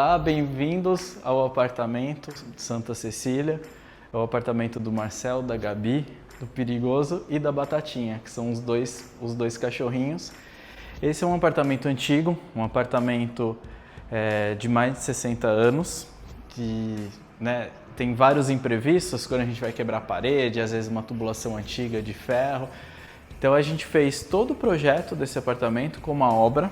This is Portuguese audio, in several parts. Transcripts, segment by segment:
Olá, bem-vindos ao apartamento de Santa Cecília. É o apartamento do Marcel, da Gabi, do Perigoso e da Batatinha, que são os dois cachorrinhos. Esse é um apartamento antigo, um apartamento de mais de 60 anos, que tem vários imprevistos, quando a gente vai quebrar a parede, às vezes uma tubulação antiga de ferro. Então a gente fez todo o projeto desse apartamento como uma obra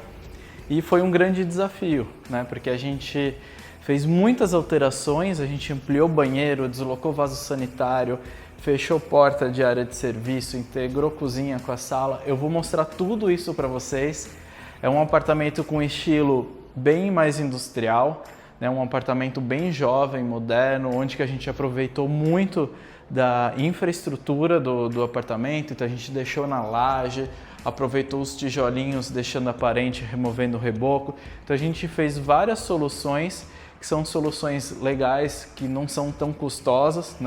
e foi um grande desafio, porque a gente fez muitas alterações, a gente ampliou o banheiro, deslocou vaso sanitário, fechou porta de área de serviço, integrou cozinha com a sala. Eu vou mostrar tudo isso para vocês. É um apartamento com estilo bem mais industrial, um apartamento bem jovem, moderno, onde que a gente aproveitou muito da infraestrutura do apartamento. Então a gente deixou na laje, aproveitou os tijolinhos, deixando aparente, removendo o reboco. Então a gente fez várias soluções, que são soluções legais, que não são tão custosas,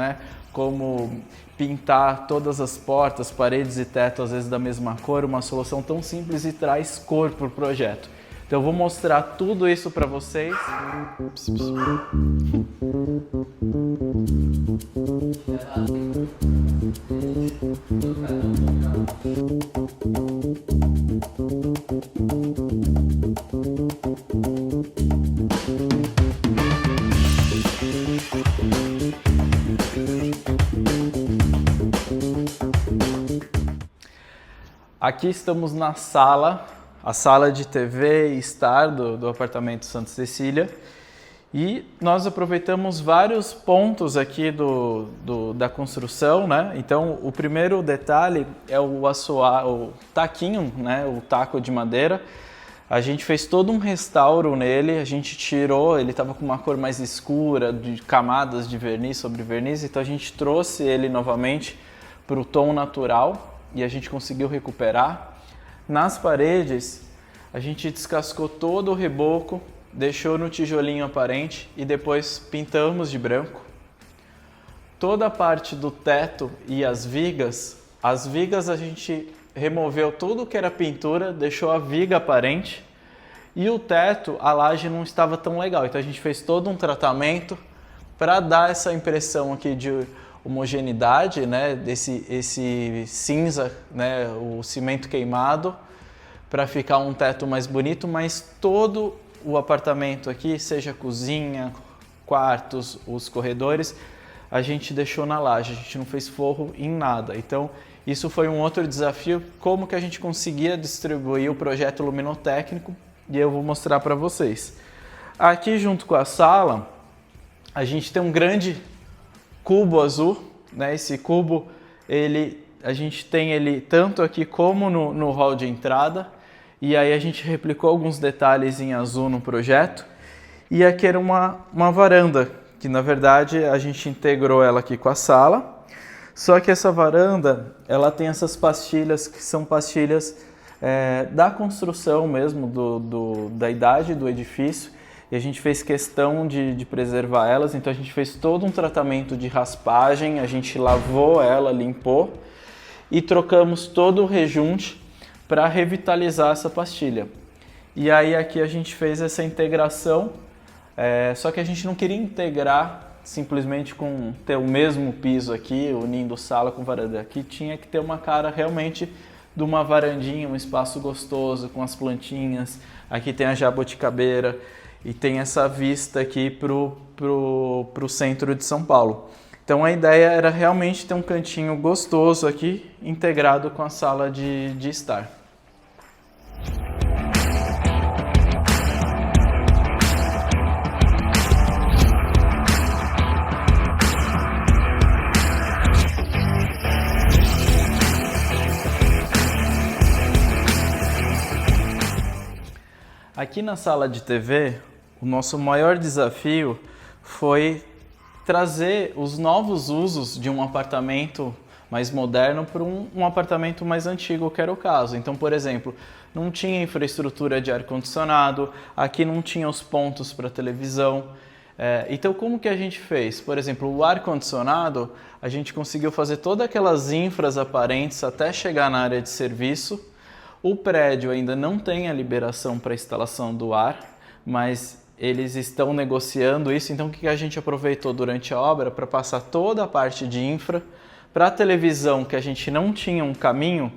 como pintar todas as portas, paredes e teto às vezes da mesma cor, uma solução tão simples e traz cor para o projeto. Então eu vou mostrar tudo isso para vocês. Aqui estamos na sala, a sala de TV e estar do apartamento Santa Cecília, e nós aproveitamos vários pontos aqui da construção, Então o primeiro detalhe é o taquinho, o taco de madeira. A gente fez todo um restauro nele, a gente tirou, ele estava com uma cor mais escura, de camadas de verniz sobre verniz, então a gente trouxe ele novamente para o tom natural e a gente conseguiu recuperar. Nas paredes, a gente descascou todo o reboco, deixou no tijolinho aparente e depois pintamos de branco. Toda a parte do teto e as vigas a gente removeu tudo que era pintura, deixou a viga aparente, e o teto, a laje não estava tão legal, então a gente fez todo um tratamento para dar essa impressão aqui de homogeneidade, esse cinza, o cimento queimado, para ficar um teto mais bonito, mas todo o apartamento aqui, seja cozinha, quartos, os corredores, a gente deixou na laje, a gente não fez forro em nada. Então isso foi um outro desafio, como que a gente conseguia distribuir o projeto luminotécnico, e eu vou mostrar para vocês. Aqui junto com a sala, a gente tem um grande cubo azul, Esse cubo, a gente tem ele tanto aqui como no hall de entrada, e aí a gente replicou alguns detalhes em azul no projeto. E aqui era uma varanda, que na verdade a gente integrou ela aqui com a sala, só que essa varanda, ela tem essas pastilhas que são pastilhas da construção mesmo, da idade do edifício, e a gente fez questão de preservar elas, então a gente fez todo um tratamento de raspagem, a gente lavou ela, limpou e trocamos todo o rejunte para revitalizar essa pastilha. E aí aqui a gente fez essa integração, só que a gente não queria integrar simplesmente com ter o mesmo piso aqui, unindo sala com varanda. Aqui tinha que ter uma cara realmente de uma varandinha, um espaço gostoso com as plantinhas. Aqui tem a jabuticabeira, e tem essa vista aqui pro centro de São Paulo. Então a ideia era realmente ter um cantinho gostoso aqui, integrado com a sala de estar. Aqui na sala de TV, o nosso maior desafio foi trazer os novos usos de um apartamento mais moderno para um apartamento mais antigo, que era o caso. Então, por exemplo, não tinha infraestrutura de ar-condicionado, aqui não tinha os pontos para televisão. Então, como que a gente fez? Por exemplo, o ar-condicionado, a gente conseguiu fazer todas aquelas infras aparentes até chegar na área de serviço. O prédio ainda não tem a liberação para instalação do ar, mas eles estão negociando isso, então o que a gente aproveitou durante a obra para passar toda a parte de infra. Para a televisão, que a gente não tinha um caminho,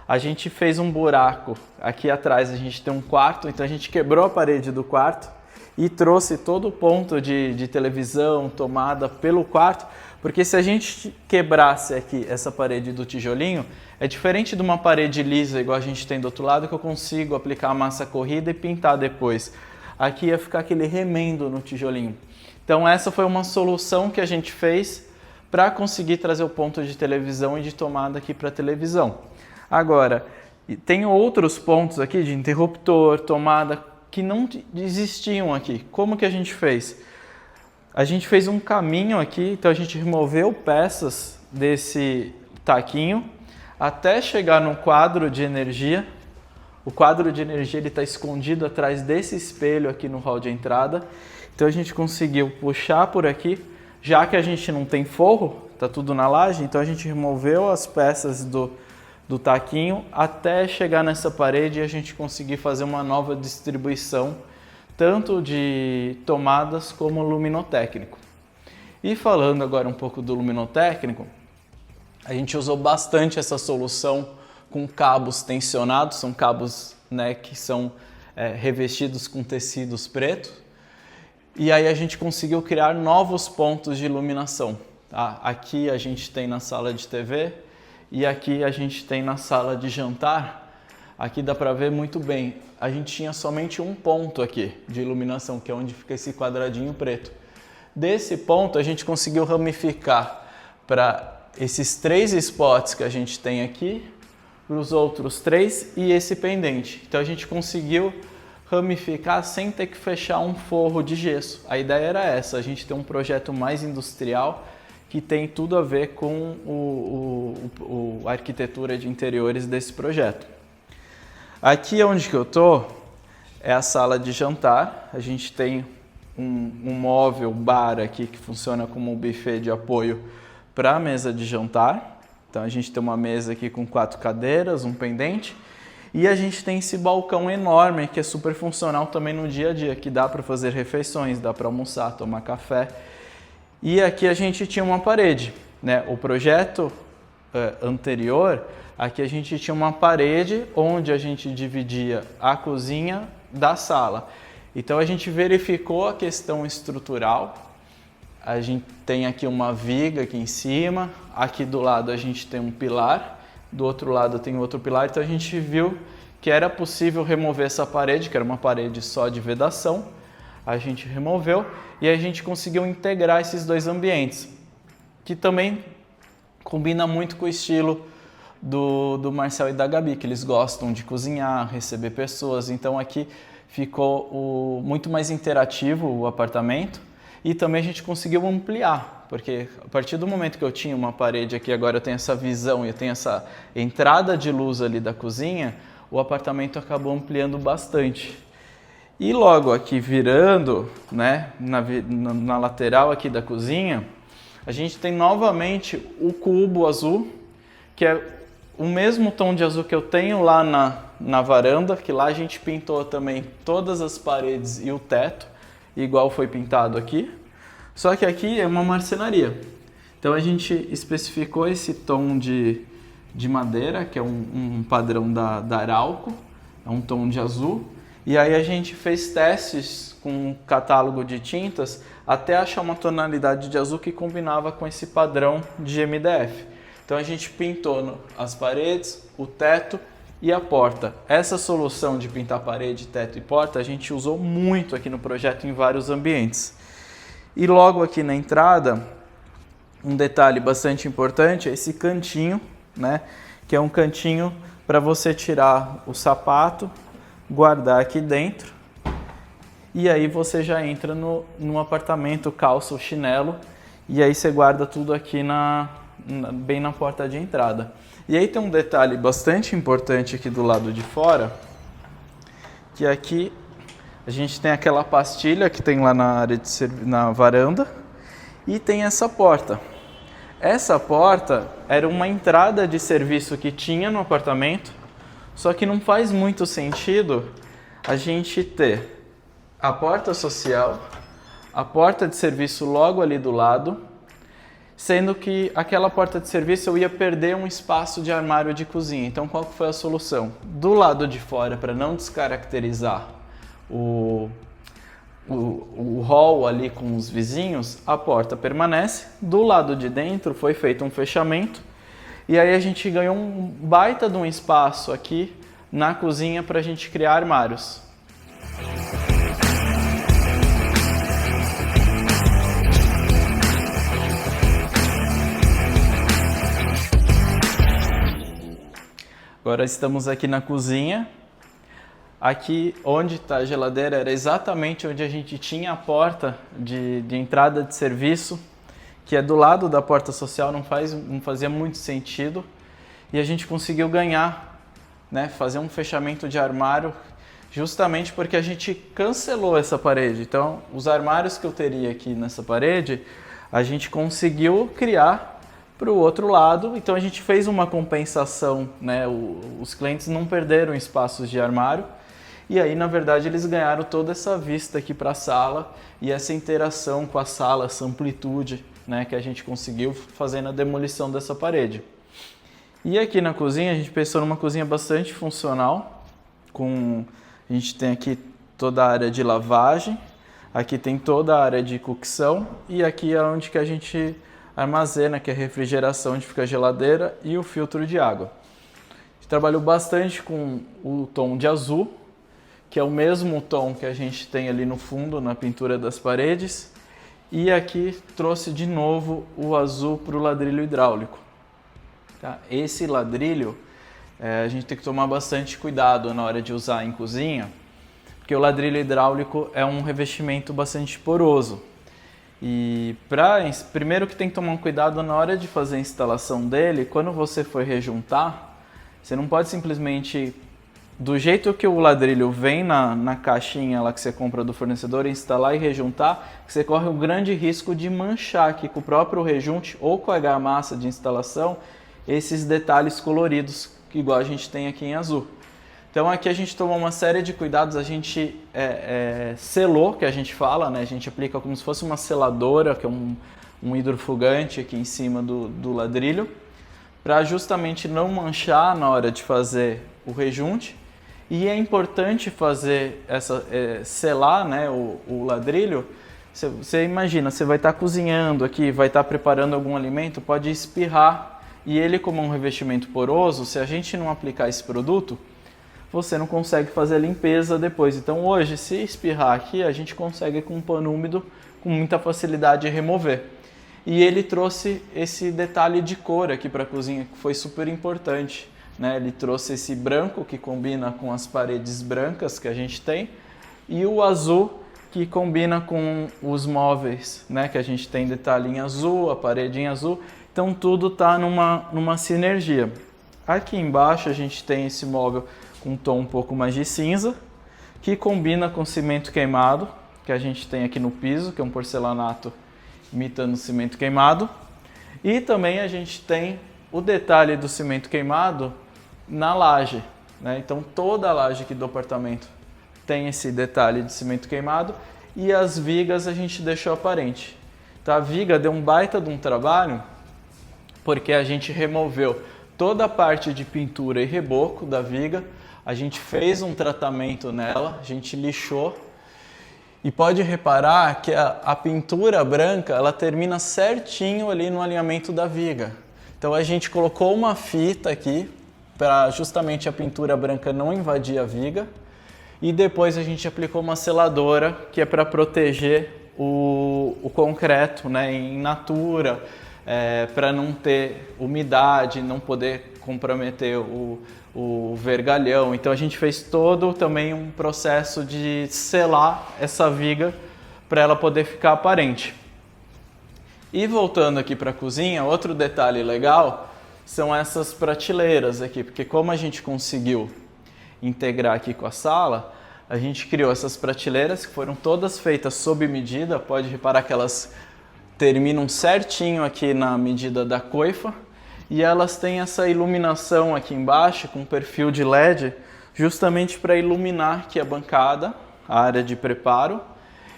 a gente fez um buraco. Aqui atrás a gente tem um quarto, então a gente quebrou a parede do quarto e trouxe todo o ponto de televisão, tomada pelo quarto, porque se a gente quebrasse aqui essa parede do tijolinho, é diferente de uma parede lisa igual a gente tem do outro lado, que eu consigo aplicar a massa corrida e pintar depois. Aqui ia ficar aquele remendo no tijolinho. Então essa foi uma solução que a gente fez para conseguir trazer o ponto de televisão e de tomada aqui para a televisão. Agora, tem outros pontos aqui de interruptor, tomada, que não existiam aqui. Como que a gente fez? A gente fez um caminho aqui, então a gente removeu peças desse taquinho até chegar no quadro de energia. O quadro de energia está escondido atrás desse espelho aqui no hall de entrada. Então a gente conseguiu puxar por aqui, já que a gente não tem forro, está tudo na laje, então a gente removeu as peças do taquinho até chegar nessa parede e a gente conseguir fazer uma nova distribuição, tanto de tomadas como luminotécnico. E falando agora um pouco do luminotécnico, a gente usou bastante essa solução com cabos tensionados, são cabos, né, que são revestidos com tecidos pretos, e aí a gente conseguiu criar novos pontos de iluminação. Tá? Aqui a gente tem na sala de TV e aqui a gente tem na sala de jantar. Aqui dá para ver muito bem. A gente tinha somente um ponto aqui de iluminação, que é onde fica esse quadradinho preto. Desse ponto a gente conseguiu ramificar para esses 3 spots que a gente tem aqui, para os outros 3 e esse pendente. Então a gente conseguiu ramificar sem ter que fechar um forro de gesso. A ideia era essa, a gente ter um projeto mais industrial que tem tudo a ver com a arquitetura de interiores desse projeto. Aqui onde que eu tô é a sala de jantar. A gente tem um móvel bar aqui que funciona como um buffet de apoio para a mesa de jantar. Então a gente tem uma mesa aqui com 4 cadeiras, um pendente. E a gente tem esse balcão enorme que é super funcional também no dia a dia, que dá para fazer refeições, dá para almoçar, tomar café. E aqui a gente tinha uma parede, né? O projeto anterior, aqui a gente tinha uma parede onde a gente dividia a cozinha da sala. Então a gente verificou a questão estrutural. A gente tem aqui uma viga aqui em cima, aqui do lado a gente tem um pilar, do outro lado tem outro pilar, então a gente viu que era possível remover essa parede, que era uma parede só de vedação. A gente removeu e a gente conseguiu integrar esses 2 ambientes, que também combina muito com o estilo do Marcel e da Gabi, que eles gostam de cozinhar, receber pessoas. Então aqui ficou muito mais interativo o apartamento e também a gente conseguiu ampliar, porque a partir do momento que eu tinha uma parede aqui, agora eu tenho essa visão e eu tenho essa entrada de luz ali da cozinha, o apartamento acabou ampliando bastante. E logo aqui virando, né, na lateral aqui da cozinha, a gente tem novamente o cubo azul, que é o mesmo tom de azul que eu tenho lá na varanda, que lá a gente pintou também todas as paredes e o teto, igual foi pintado aqui. Só que aqui é uma marcenaria. Então a gente especificou esse tom de madeira, que é um padrão da Arauco, é um tom de azul. E aí a gente fez testes com um catálogo de tintas até achar uma tonalidade de azul que combinava com esse padrão de MDF. Então a gente pintou as paredes, o teto e a porta. Essa solução de pintar parede, teto e porta a gente usou muito aqui no projeto em vários ambientes. E logo aqui na entrada, um detalhe bastante importante é esse cantinho, né? Que é um cantinho para você tirar o sapato, guardar aqui dentro e aí você já entra no apartamento, calça o chinelo e aí você guarda tudo aqui bem na porta de entrada. E aí tem um detalhe bastante importante aqui do lado de fora, que aqui a gente tem aquela pastilha que tem lá na varanda e tem essa porta. Essa porta era uma entrada de serviço que tinha no apartamento, só que não faz muito sentido a gente ter a porta social, a porta de serviço logo ali do lado, sendo que aquela porta de serviço eu ia perder um espaço de armário de cozinha. Então qual foi a solução? Do lado de fora, para não descaracterizar o hall ali com os vizinhos, a porta permanece. Do lado de dentro foi feito um fechamento e aí a gente ganhou um baita de um espaço aqui na cozinha para a gente criar armários. Agora estamos aqui na cozinha. Aqui onde está a geladeira era exatamente onde a gente tinha a porta de entrada de serviço, que é do lado da porta social, não fazia muito sentido. E a gente conseguiu ganhar, né, fazer um fechamento de armário justamente porque a gente cancelou essa parede. Então, os armários que eu teria aqui nessa parede, a gente conseguiu criar para o outro lado, então a gente fez uma compensação, né? Os clientes não perderam espaços de armário e aí na verdade eles ganharam toda essa vista aqui para a sala e essa interação com a sala, essa amplitude, né, que a gente conseguiu fazendo a demolição dessa parede. E aqui na cozinha a gente pensou numa cozinha bastante funcional, a gente tem aqui toda a área de lavagem, aqui tem toda a área de cocção e aqui é onde que a gente armazena, que é a refrigeração, onde fica a geladeira e o filtro de água. A gente trabalhou bastante com o tom de azul, que é o mesmo tom que a gente tem ali no fundo, na pintura das paredes, e aqui trouxe de novo o azul para o ladrilho hidráulico. Tá? Esse ladrilho a gente tem que tomar bastante cuidado na hora de usar em cozinha, porque o ladrilho hidráulico é um revestimento bastante poroso. E primeiro que tem que tomar um cuidado na hora de fazer a instalação dele, quando você for rejuntar, você não pode simplesmente, do jeito que o ladrilho vem na caixinha lá que você compra do fornecedor, instalar e rejuntar, que você corre um grande risco de manchar aqui com o próprio rejunte ou com a argamassa de instalação esses detalhes coloridos, que igual a gente tem aqui em azul. Então aqui a gente tomou uma série de cuidados, a gente selou, que a gente fala, né? A gente aplica como se fosse uma seladora, que é um hidrofugante aqui em cima do ladrilho, para justamente não manchar na hora de fazer o rejunte. E é importante fazer selar, né, o ladrilho. Você imagina, você vai estar cozinhando aqui, vai estar preparando algum alimento, pode espirrar, e ele como um revestimento poroso, se a gente não aplicar esse produto, você não consegue fazer a limpeza depois. Então hoje, se espirrar aqui, a gente consegue com um pano úmido, com muita facilidade remover. E ele trouxe esse detalhe de cor aqui para a cozinha, que foi super importante, né? Ele trouxe esse branco que combina com as paredes brancas que a gente tem e o azul que combina com os móveis, né? Que a gente tem detalhe em azul, a parede em azul. Então tudo está numa sinergia. Aqui embaixo a gente tem esse móvel com um tom um pouco mais de cinza, que combina com cimento queimado, que a gente tem aqui no piso, que é um porcelanato imitando cimento queimado. E também a gente tem o detalhe do cimento queimado na laje, né? Então toda a laje aqui do apartamento tem esse detalhe de cimento queimado e as vigas a gente deixou aparente. Então a viga deu um baita de um trabalho, porque a gente removeu toda a parte de pintura e reboco da viga, a gente fez um tratamento nela, a gente lixou e pode reparar que a pintura branca ela termina certinho ali no alinhamento da viga. Então a gente colocou uma fita aqui para justamente a pintura branca não invadir a viga e depois a gente aplicou uma seladora que é para proteger o concreto, né, em natura, para não ter umidade, não poder comprometer o vergalhão. Então a gente fez todo também um processo de selar essa viga para ela poder ficar aparente. E voltando aqui para a cozinha, outro detalhe legal são essas prateleiras aqui, porque como a gente conseguiu integrar aqui com a sala, a gente criou essas prateleiras que foram todas feitas sob medida. Pode reparar que elas terminam certinho aqui na medida da coifa e elas têm essa iluminação aqui embaixo com perfil de LED justamente para iluminar aqui a bancada, a área de preparo.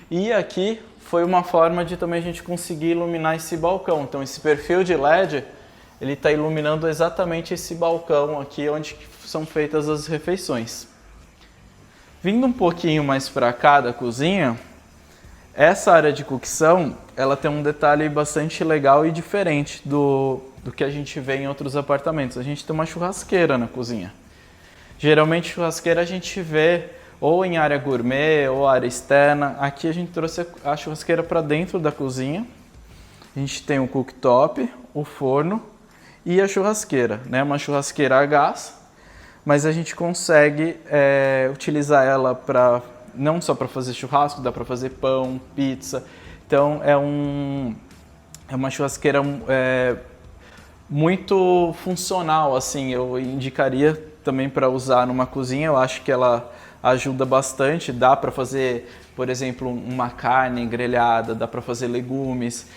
E aqui foi uma forma de também a gente conseguir iluminar esse balcão. Então esse perfil de LED, ele está iluminando exatamente esse balcão aqui onde são feitas as refeições. Vindo um pouquinho mais para cá da cozinha, essa área de cocção, ela tem um detalhe bastante legal e diferente do que a gente vê em outros apartamentos. A gente tem uma churrasqueira na cozinha. Geralmente churrasqueira a gente vê ou em área gourmet ou área externa. Aqui a gente trouxe a churrasqueira para dentro da cozinha. A gente tem o cooktop, o forno e a churrasqueira, né? Uma churrasqueira a gás, mas a gente consegue utilizar ela para não só para fazer churrasco, dá para fazer pão, pizza. Então é uma churrasqueira muito funcional, assim. Eu indicaria também para usar numa cozinha. Eu acho que ela ajuda bastante. Dá para fazer, por exemplo, uma carne grelhada, dá para fazer legumes,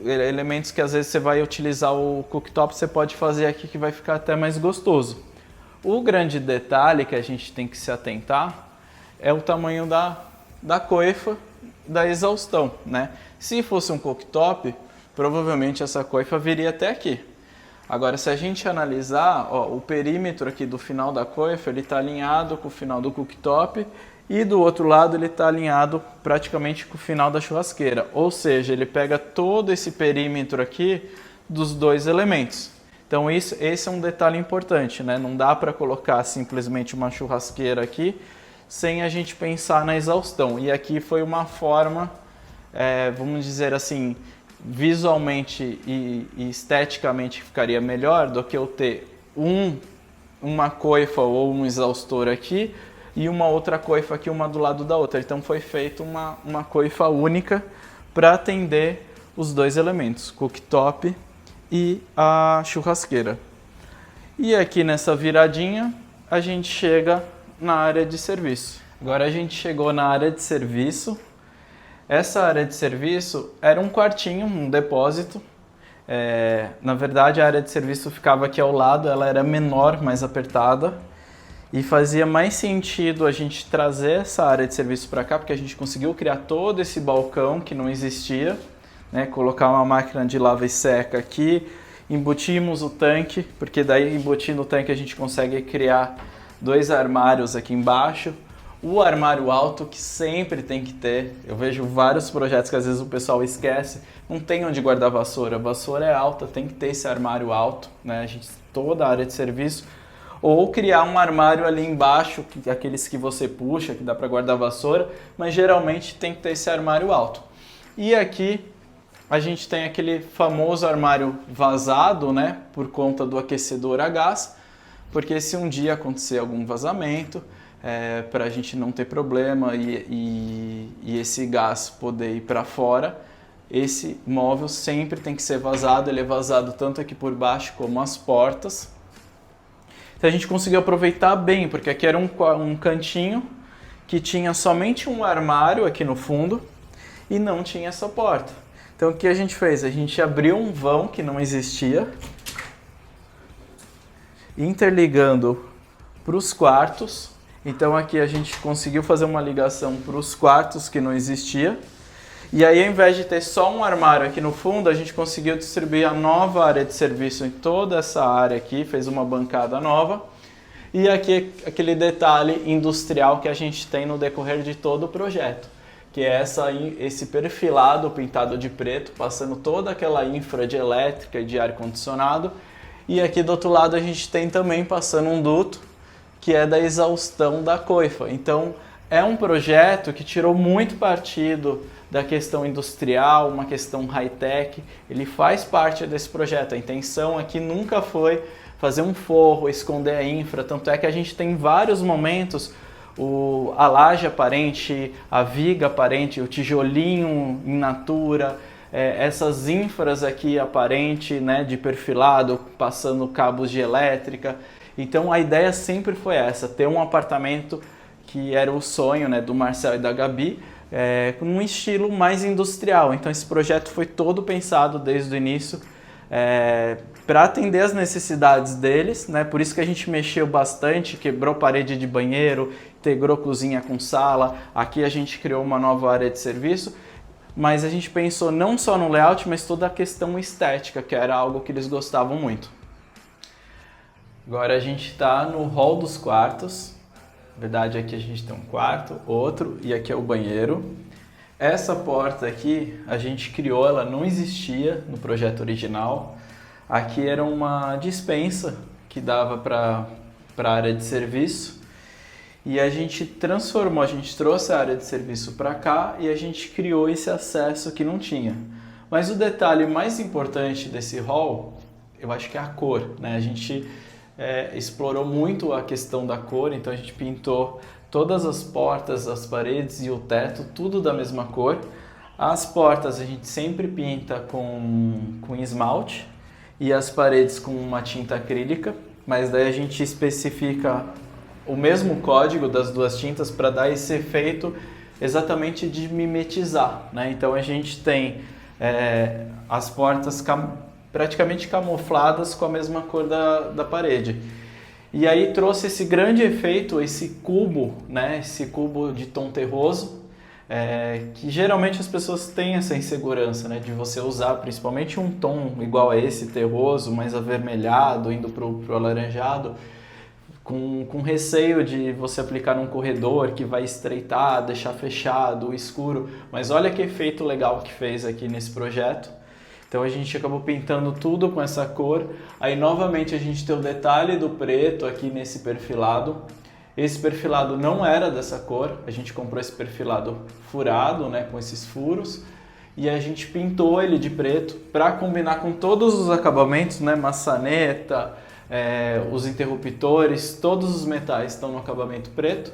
elementos que às vezes você vai utilizar o cooktop, você pode fazer aqui que vai ficar até mais gostoso. O grande detalhe que a gente tem que se atentar é o tamanho da coifa da exaustão, né? Se fosse um cooktop, provavelmente essa coifa viria até aqui. Agora, se a gente analisar, ó, o perímetro aqui do final da coifa, ele está alinhado com o final do cooktop e do outro lado ele está alinhado praticamente com o final da churrasqueira. Ou seja, ele pega todo esse perímetro aqui dos dois elementos. Então esse é um detalhe importante, né? Não dá para colocar simplesmente uma churrasqueira aqui sem a gente pensar na exaustão. E aqui foi uma forma, vamos dizer assim, visualmente e esteticamente ficaria melhor do que eu ter uma coifa ou um exaustor aqui e uma outra coifa aqui, uma do lado da outra. Então foi feita uma coifa única para atender os dois elementos, cooktop e a churrasqueira. E aqui nessa viradinha a gente chega na área de serviço. Agora a gente chegou na área de serviço. Essa área de serviço era um quartinho, um depósito. Na verdade a área de serviço ficava aqui ao lado, ela era menor, mais apertada. E fazia mais sentido a gente trazer essa área de serviço para cá, porque a gente conseguiu criar todo esse balcão que não existia, né? Colocar uma máquina de lava e seca aqui, embutimos o tanque, porque daí embutindo o tanque a gente consegue criar dois armários aqui embaixo. O armário alto que sempre tem que ter, eu vejo vários projetos que às vezes o pessoal esquece, não tem onde guardar vassoura, a vassoura é alta, tem que ter esse armário alto, né? A gente, toda a área de serviço. Ou criar um armário ali embaixo, aqueles que você puxa, que dá para guardar vassoura, mas geralmente tem que ter esse armário alto. E aqui a gente tem aquele famoso armário vazado, né, por conta do aquecedor a gás, porque se um dia acontecer algum vazamento, para a gente não ter problema e esse gás poder ir para fora, esse móvel sempre tem que ser vazado. Ele é vazado tanto aqui por baixo como as portas. Então a gente conseguiu aproveitar bem, porque aqui era um cantinho que tinha somente um armário aqui no fundo e não tinha essa porta. Então o que a gente fez? A gente abriu um vão que não existia, interligando para os quartos. Então aqui a gente conseguiu fazer uma ligação para os quartos que não existia. E aí, ao invés de ter só um armário aqui no fundo, a gente conseguiu distribuir a nova área de serviço em toda essa área aqui, fez uma bancada nova. E aqui aquele detalhe industrial que a gente tem no decorrer de todo o projeto, que é esse perfilado pintado de preto, passando toda aquela infra de elétrica e de ar-condicionado. E aqui do outro lado a gente tem também passando um duto, que é da exaustão da coifa. Então é um projeto que tirou muito partido da questão industrial, uma questão high-tech. Ele faz parte desse projeto. A intenção aqui nunca foi fazer um forro, esconder a infra, tanto é que a gente tem em vários momentos a laje aparente, a viga aparente, o tijolinho in natura, essas infras aqui aparente, né, de perfilado, passando cabos de elétrica. Então a ideia sempre foi essa, ter um apartamento que era o sonho, né, do Marcel e da Gabi, com um estilo mais industrial. Então esse projeto foi todo pensado desde o início para atender as necessidades deles, né? Por isso que a gente mexeu bastante, quebrou parede de banheiro, integrou cozinha com sala. Aqui a gente criou uma nova área de serviço, mas a gente pensou não só no layout, mas toda a questão estética, que era algo que eles gostavam muito. Agora a gente está no hall dos quartos. Na verdade, aqui a gente tem um quarto, outro, e aqui é o banheiro. Essa porta aqui, a gente criou, ela não existia no projeto original. Aqui era uma despensa que dava para a área de serviço. E a gente transformou, a gente trouxe a área de serviço para cá e a gente criou esse acesso que não tinha. Mas o detalhe mais importante desse hall, eu acho que é a cor, né? A gente explorou muito a questão da cor, então a gente pintou todas as portas, as paredes e o teto, tudo da mesma cor. As portas a gente sempre pinta com esmalte e as paredes com uma tinta acrílica, mas daí a gente especifica o mesmo código das duas tintas para dar esse efeito exatamente de mimetizar, né? Então a gente tem as portas praticamente camufladas com a mesma cor da parede. E aí trouxe esse grande efeito, esse cubo, né? Esse cubo de tom terroso, que geralmente as pessoas têm essa insegurança, né? De você usar principalmente um tom igual a esse, terroso, mais avermelhado, indo para o alaranjado, com receio de você aplicar num corredor que vai estreitar, deixar fechado, escuro. Mas olha que efeito legal que fez aqui nesse projeto. Então a gente acabou pintando tudo com essa cor. Aí novamente a gente tem o detalhe do preto aqui nesse perfilado. Esse perfilado não era dessa cor, a gente comprou esse perfilado furado, né, com esses furos. E a gente pintou ele de preto para combinar com todos os acabamentos, né, maçaneta, os interruptores, todos os metais estão no acabamento preto.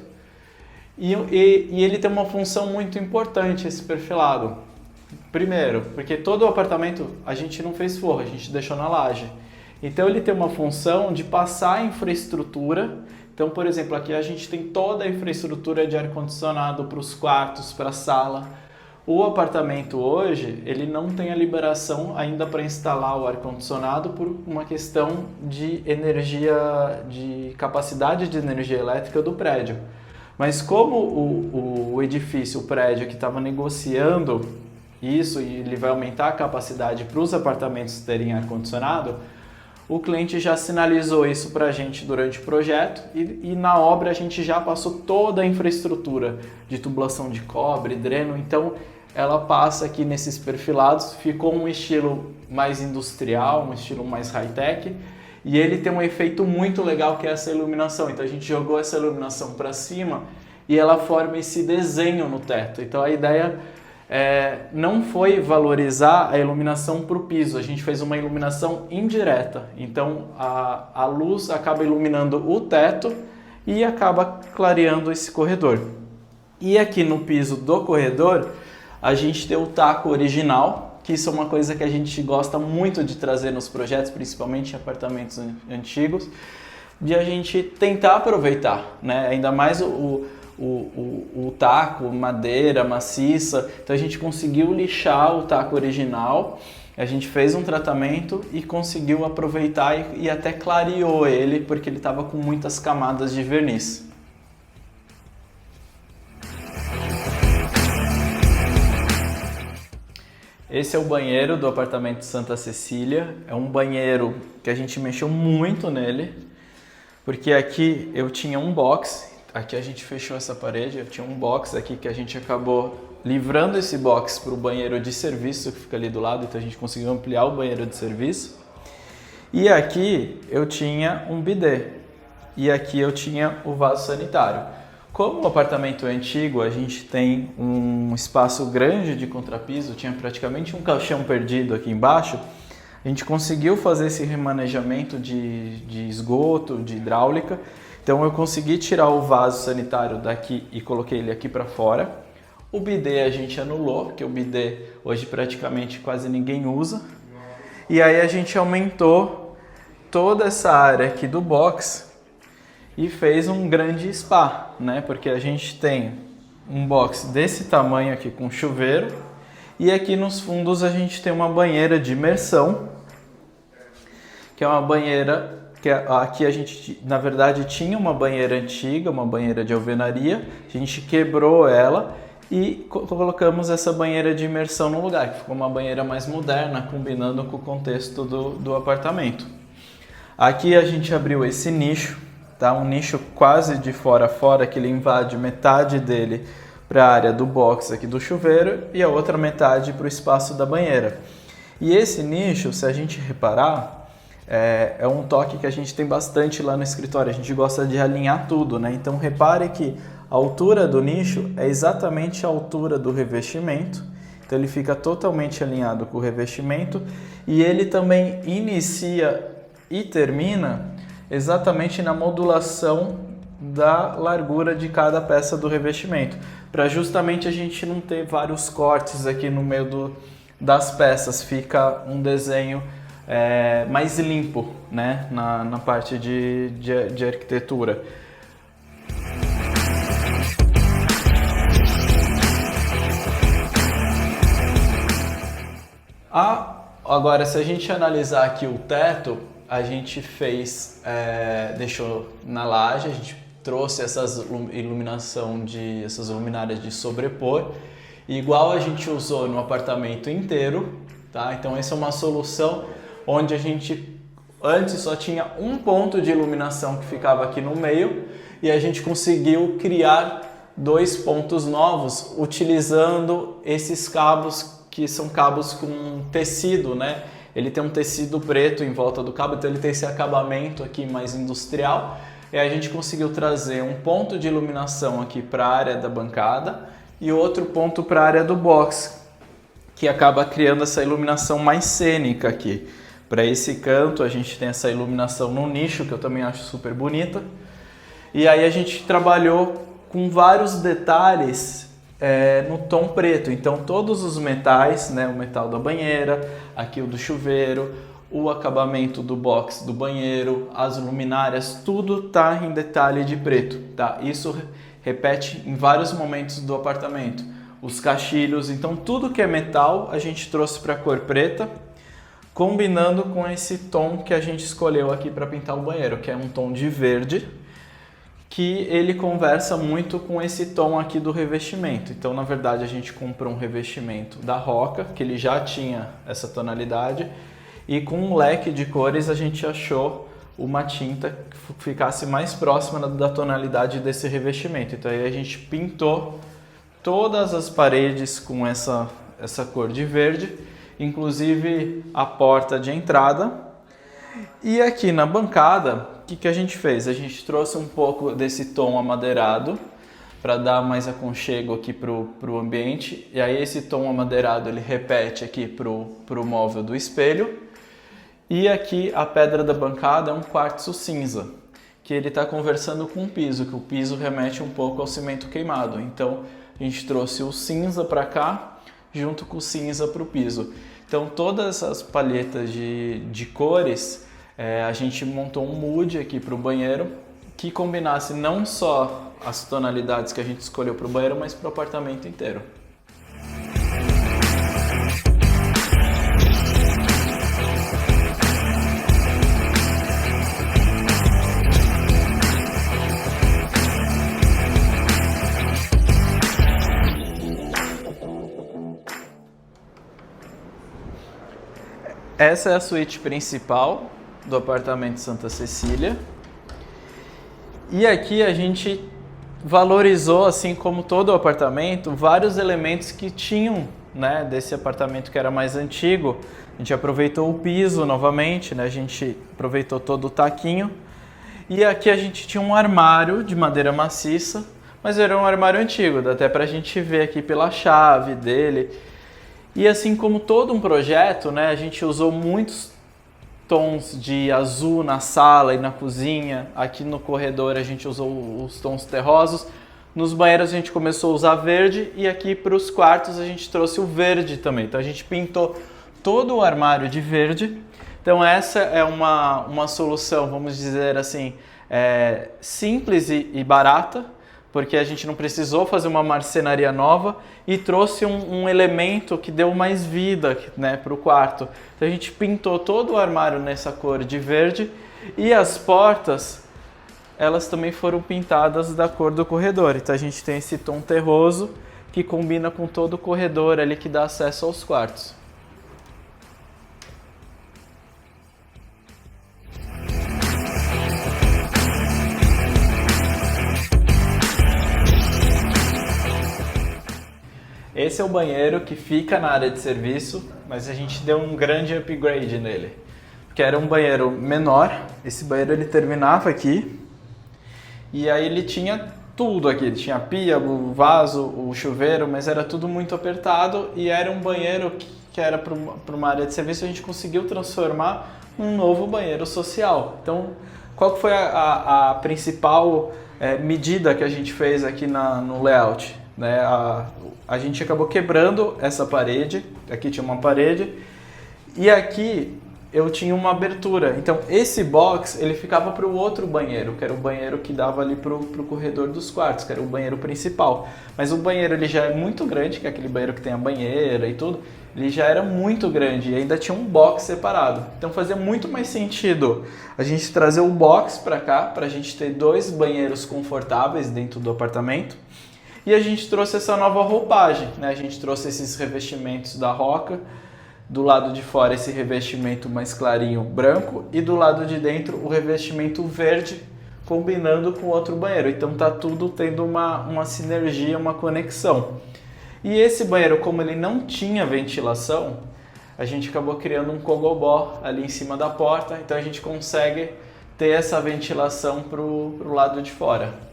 E ele tem uma função muito importante, esse perfilado. Primeiro, porque todo o apartamento a gente não fez forro, a gente deixou na laje. Então ele tem uma função de passar a infraestrutura. Então, por exemplo, aqui a gente tem toda a infraestrutura de ar-condicionado para os quartos, para a sala. O apartamento hoje, ele não tem a liberação ainda para instalar o ar-condicionado por uma questão de energia, de capacidade de energia elétrica do prédio. Mas como o edifício, o prédio que estava negociando isso e ele vai aumentar a capacidade para os apartamentos terem ar-condicionado, o cliente já sinalizou isso para a gente durante o projeto e na obra a gente já passou toda a infraestrutura de tubulação de cobre, dreno, então ela passa aqui nesses perfilados, ficou um estilo mais industrial, um estilo mais high-tech e ele tem um efeito muito legal que é essa iluminação, então a gente jogou essa iluminação para cima e ela forma esse desenho no teto, então a ideia não foi valorizar a iluminação para o piso, a gente fez uma iluminação indireta, então a luz acaba iluminando o teto e acaba clareando esse corredor. E aqui no piso do corredor a gente tem o taco original, que isso é uma coisa que a gente gosta muito de trazer nos projetos, principalmente em apartamentos antigos, de a gente tentar aproveitar, né? Ainda mais o taco, madeira maciça, então a gente conseguiu lixar o taco original, a gente fez um tratamento e conseguiu aproveitar e até clareou ele, porque ele estava com muitas camadas de verniz. Esse é o banheiro do apartamento Santa Cecília, é um banheiro que a gente mexeu muito nele, porque aqui eu tinha um box. Aqui a gente fechou essa parede, eu tinha um box aqui que a gente acabou livrando esse box para o banheiro de serviço que fica ali do lado, então a gente conseguiu ampliar o banheiro de serviço. E aqui eu tinha um bidê e aqui eu tinha o vaso sanitário. Como o apartamento é antigo, a gente tem um espaço grande de contrapiso, tinha praticamente um caixão perdido aqui embaixo, a gente conseguiu fazer esse remanejamento de esgoto, de hidráulica. Então eu consegui tirar o vaso sanitário daqui e coloquei ele aqui para fora. O bidê a gente anulou, porque o bidê hoje praticamente quase ninguém usa. E aí a gente aumentou toda essa área aqui do box e fez um grande spa, né? Porque a gente tem um box desse tamanho aqui com chuveiro e aqui nos fundos a gente tem uma banheira de imersão que é uma banheira que aqui a gente, na verdade, tinha uma banheira antiga, uma banheira de alvenaria, a gente quebrou ela e colocamos essa banheira de imersão no lugar, que ficou uma banheira mais moderna, combinando com o contexto do apartamento. Aqui a gente abriu esse nicho, tá? Um nicho quase de fora a fora, que ele invade metade dele para a área do box aqui do chuveiro e a outra metade para o espaço da banheira. E esse nicho, se a gente reparar, é um toque que a gente tem bastante lá no escritório, a gente gosta de alinhar tudo, né? Então repare que a altura do nicho é exatamente a altura do revestimento, então ele fica totalmente alinhado com o revestimento e ele também inicia e termina exatamente na modulação da largura de cada peça do revestimento, para justamente a gente não ter vários cortes aqui no meio das peças, fica um desenho mais limpo, né, na parte de arquitetura. Agora, se a gente analisar aqui o teto, a gente deixou na laje, a gente trouxe essas essas luminárias de sobrepor, igual a gente usou no apartamento inteiro, tá? Então essa é uma solução onde a gente antes só tinha um ponto de iluminação que ficava aqui no meio e a gente conseguiu criar 2 pontos novos utilizando esses cabos que são cabos com tecido, né? Ele tem um tecido preto em volta do cabo, então ele tem esse acabamento aqui mais industrial. E a gente conseguiu trazer um ponto de iluminação aqui para a área da bancada e outro ponto para a área do box, que acaba criando essa iluminação mais cênica aqui. Para esse canto a gente tem essa iluminação no nicho, que eu também acho super bonita. E aí a gente trabalhou com vários detalhes no tom preto. Então todos os metais, né, o metal da banheira, aqui o do chuveiro, o acabamento do box do banheiro, as luminárias, tudo tá em detalhe de preto, tá? Isso repete em vários momentos do apartamento. Os caixilhos, então tudo que é metal a gente trouxe para a cor preta, combinando com esse tom que a gente escolheu aqui para pintar o banheiro, que é um tom de verde, que ele conversa muito com esse tom aqui do revestimento. Então, na verdade, a gente comprou um revestimento da Roca, que ele já tinha essa tonalidade, e com um leque de cores a gente achou uma tinta que ficasse mais próxima da tonalidade desse revestimento. Então aí a gente pintou todas as paredes com essa cor de verde, inclusive a porta de entrada. E aqui na bancada, o que a gente fez? A gente trouxe um pouco desse tom amadeirado para dar mais aconchego aqui para o ambiente. E aí esse tom amadeirado ele repete aqui para o móvel do espelho. E aqui a pedra da bancada é um quartzo cinza, que ele está conversando com o piso, que o piso remete um pouco ao cimento queimado. Então a gente trouxe o cinza para cá, junto com o cinza para o piso. Então todas essas palhetas de cores, a gente montou um mood aqui para o banheiro, que combinasse não só as tonalidades que a gente escolheu para o banheiro, mas para o apartamento inteiro. Essa é a suíte principal do apartamento Santa Cecília. E aqui a gente valorizou, assim como todo o apartamento, vários elementos que tinham, né, desse apartamento que era mais antigo. A gente aproveitou o piso novamente, né, a gente aproveitou todo o taquinho. E aqui a gente tinha um armário de madeira maciça, mas era um armário antigo, dá até pra gente ver aqui pela chave dele. E assim como todo um projeto, né, a gente usou muitos tons de azul na sala e na cozinha. Aqui no corredor a gente usou os tons terrosos. Nos banheiros a gente começou a usar verde e aqui para os quartos a gente trouxe o verde também. Então a gente pintou todo o armário de verde. Então essa é uma solução, vamos dizer assim, simples e barata, porque a gente não precisou fazer uma marcenaria nova e trouxe um elemento que deu mais vida, né, para o quarto. Então a gente pintou todo o armário nessa cor de verde e as portas, elas também foram pintadas da cor do corredor. Então a gente tem esse tom terroso que combina com todo o corredor ali que dá acesso aos quartos. Esse é o banheiro que fica na área de serviço, mas a gente deu um grande upgrade nele. Porque era um banheiro menor, esse banheiro ele terminava aqui, e aí ele tinha tudo aqui, ele tinha a pia, o vaso, o chuveiro, mas era tudo muito apertado e era um banheiro que era para uma área de serviço, a gente conseguiu transformar num novo banheiro social. Então, qual foi a principal medida que a gente fez aqui no layout? Né? A gente acabou quebrando essa parede, aqui tinha uma parede, e aqui eu tinha uma abertura. Então esse box ele ficava para o outro banheiro, que era o banheiro que dava ali para o corredor dos quartos, que era o banheiro principal. Mas o banheiro ele já é muito grande, que é aquele banheiro que tem a banheira e tudo, ele já era muito grande e ainda tinha um box separado. Então fazia muito mais sentido a gente trazer o box para cá, para a gente ter 2 banheiros confortáveis dentro do apartamento. E a gente trouxe essa nova roupagem, né? A gente trouxe esses revestimentos da Roca, do lado de fora esse revestimento mais clarinho branco e do lado de dentro o revestimento verde combinando com outro banheiro. Então tá tudo tendo uma sinergia, uma conexão. E esse banheiro, como ele não tinha ventilação, a gente acabou criando um cogobó ali em cima da porta, então a gente consegue ter essa ventilação pro lado de fora.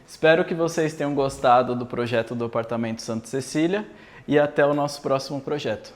Espero que vocês tenham gostado do projeto do Apartamento Santa Cecília e até o nosso próximo projeto.